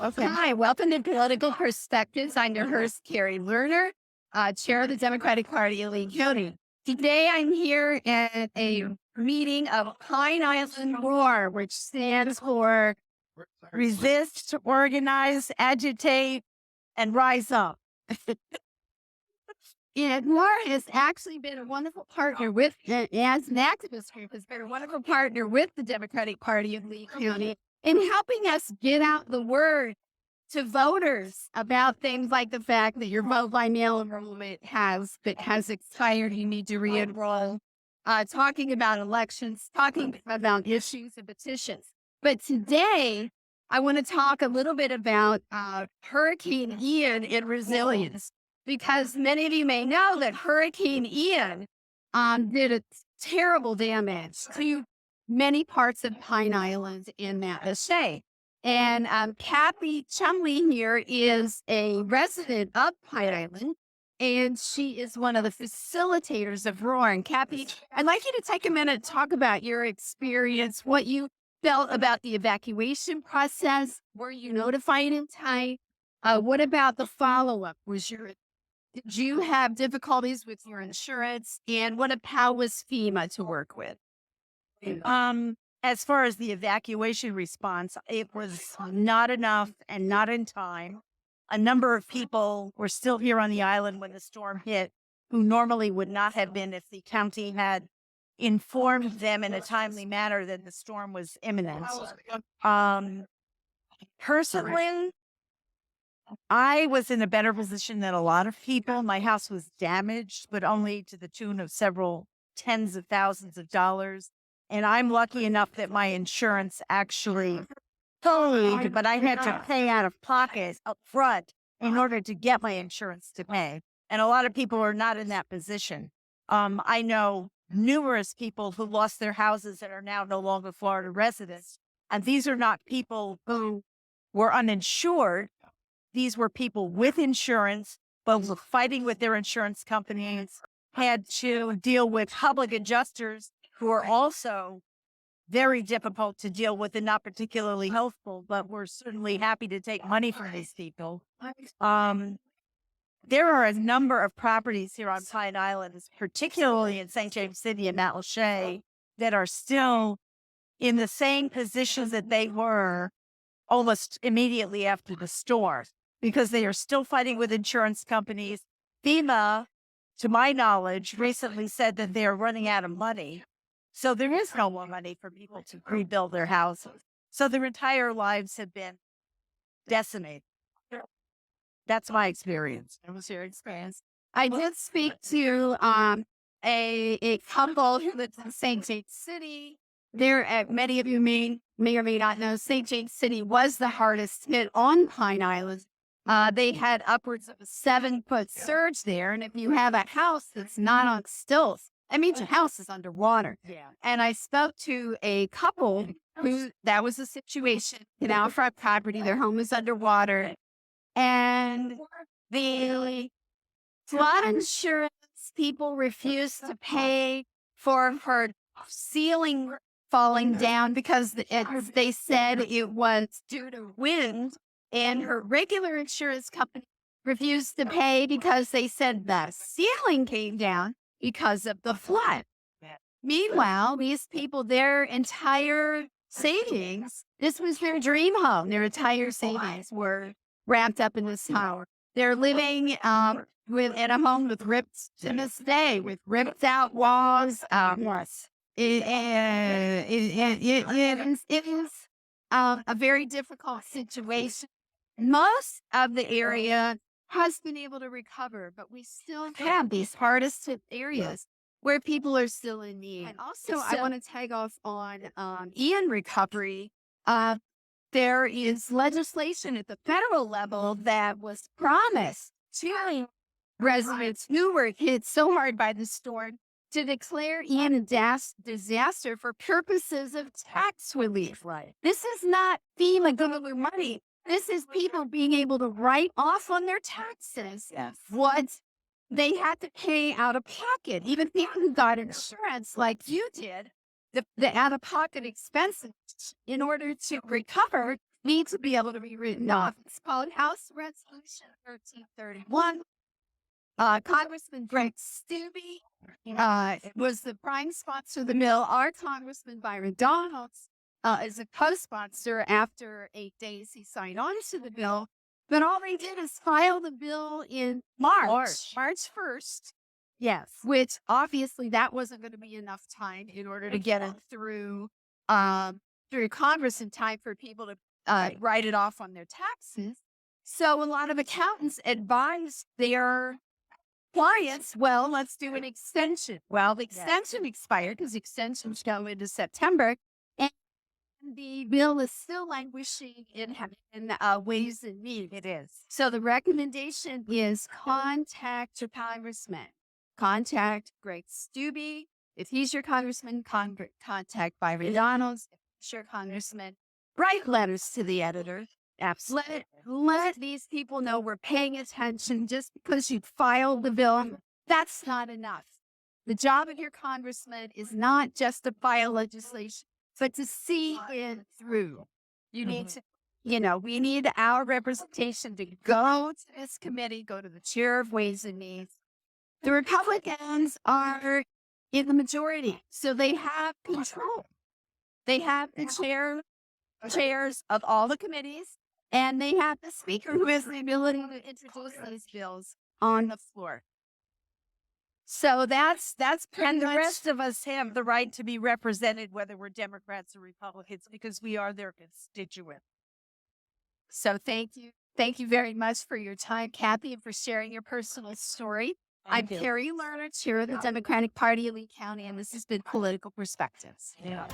Okay. Hi, welcome to Political Perspectives. I'm your host, Kari Lerner, chair of the Democratic Party of Lee County. Today, I'm here at a meeting of Pine Island ROAR, which stands for Resist, Organize, Agitate, and Rise Up. And ROAR has actually been a wonderful partner with, as an activist group, has been a wonderful partner with the Democratic Party of Lee County in helping us get out the word to voters about things like the fact that your vote by mail enrollment has expired. You need to re-enroll. Talking about elections, talking about issues and petitions. But today, I want to talk a little bit about Hurricane Ian and resilience, because many of you may know that Hurricane Ian did a terrible damage to many parts of Pine Island in Mattaschay. And Kathy Chumley here is a resident of Pine Island, and she is one of the facilitators of ROAR. And Kathy, I'd like you to take a minute to talk about your experience, what you felt about the evacuation process. Were you notified in time? What about the follow-up? Did you have difficulties with your insurance? And how was FEMA to work with? As far as the evacuation response, it was not enough and not in time. A number of people were still here on the island when the storm hit, who normally would not have been if the county had informed them in a timely manner that the storm was imminent. Personally, I was in a better position than a lot of people. My house was damaged, but only to the tune of several tens of thousands of dollars. And I'm lucky enough that my insurance actually paid, but I had to pay out of pocket up front in order to get my insurance to pay. And a lot of people are not in that position. I know numerous people who lost their houses and are now no longer Florida residents. And these are not people who were uninsured. These were people with insurance, but were fighting with their insurance companies, had to deal with public adjusters who are also very difficult to deal with and not particularly helpful, but we're certainly happy to take money from these people. There are a number of properties here on Pine Island, particularly in St. James City and Matlacha, that are still in the same position that they were almost immediately after the storm, because they are still fighting with insurance companies. FEMA, to my knowledge, recently said that they are running out of money. So there is no more money for people to rebuild their houses. So their entire lives have been decimated. That's my experience. That was your experience. I did speak to a couple who lives in St. James City. Many of you may or may not know, St. James City was the hardest hit on Pine Island. They had upwards of a 7-foot surge there. And if you have a house that's not on stilts, that means your house is underwater. Yeah. And I spoke to a couple who that was the situation in outfront property. Their home is underwater. And the flood insurance people refused to pay for her ceiling falling down because they said it was due to wind. And her regular insurance company refused to pay because they said the ceiling came down because of the flood. Meanwhile, these people, their entire savings, this was their dream home. Their entire savings were wrapped up in this tower. They're living in a home with ripped, to this day, with ripped out walls. It is a very difficult situation. Most of the area has been able to recover, but we still have these hardest hit areas where people are still in need. And also, I want to tag off on Ian recovery. There is legislation at the federal level that was promised to residents who were hit so hard by the storm to declare Ian a disaster for purposes of tax relief. Right. This is not FEMA giving them money. This is people being able to write off on their taxes what they had to pay out of pocket. Even people who got insurance like you did, the out-of-pocket expenses in order to recover need to be able to be written off. It's called House Resolution 1331. Congressman Greg Stubbe was the prime sponsor of the bill. Our Congressman Byron Donalds is a co-sponsor. After 8 days, he signed on to the bill. But all they did is file the bill in March 1st. Yes. Which obviously that wasn't going to be enough time in order to get it through Congress in time for people to write it off on their taxes. So a lot of accountants advised their clients, well, let's do an extension. Well, the extension expired because extensions go into September, and the bill is still languishing in Ways and Means. It is. So the recommendation is contact your congressman. Contact Greg Stubbe. If he's your congressman, contact Byron Donalds. If he's your congressman, write letters to the editor. Absolutely. Let these people know we're paying attention. Just because you filed the bill, that's not enough. The job of your congressman is not just to file legislation, but to see it through. You need to, we need our representation to go to this committee, go to the chair of Ways and Means. The Republicans are in the majority, so they have control. They have the chairs of all the committees, and they have the speaker who has the ability to introduce these bills on the floor. So that's And the rest of us have the right to be represented, whether we're Democrats or Republicans, because we are their constituent. So thank you. Thank you very much for your time, Kathy, and for sharing your personal story. I'm Kari Lerner, chair of the Democratic Party of Lee County, and this has been Political Perspectives. Yeah.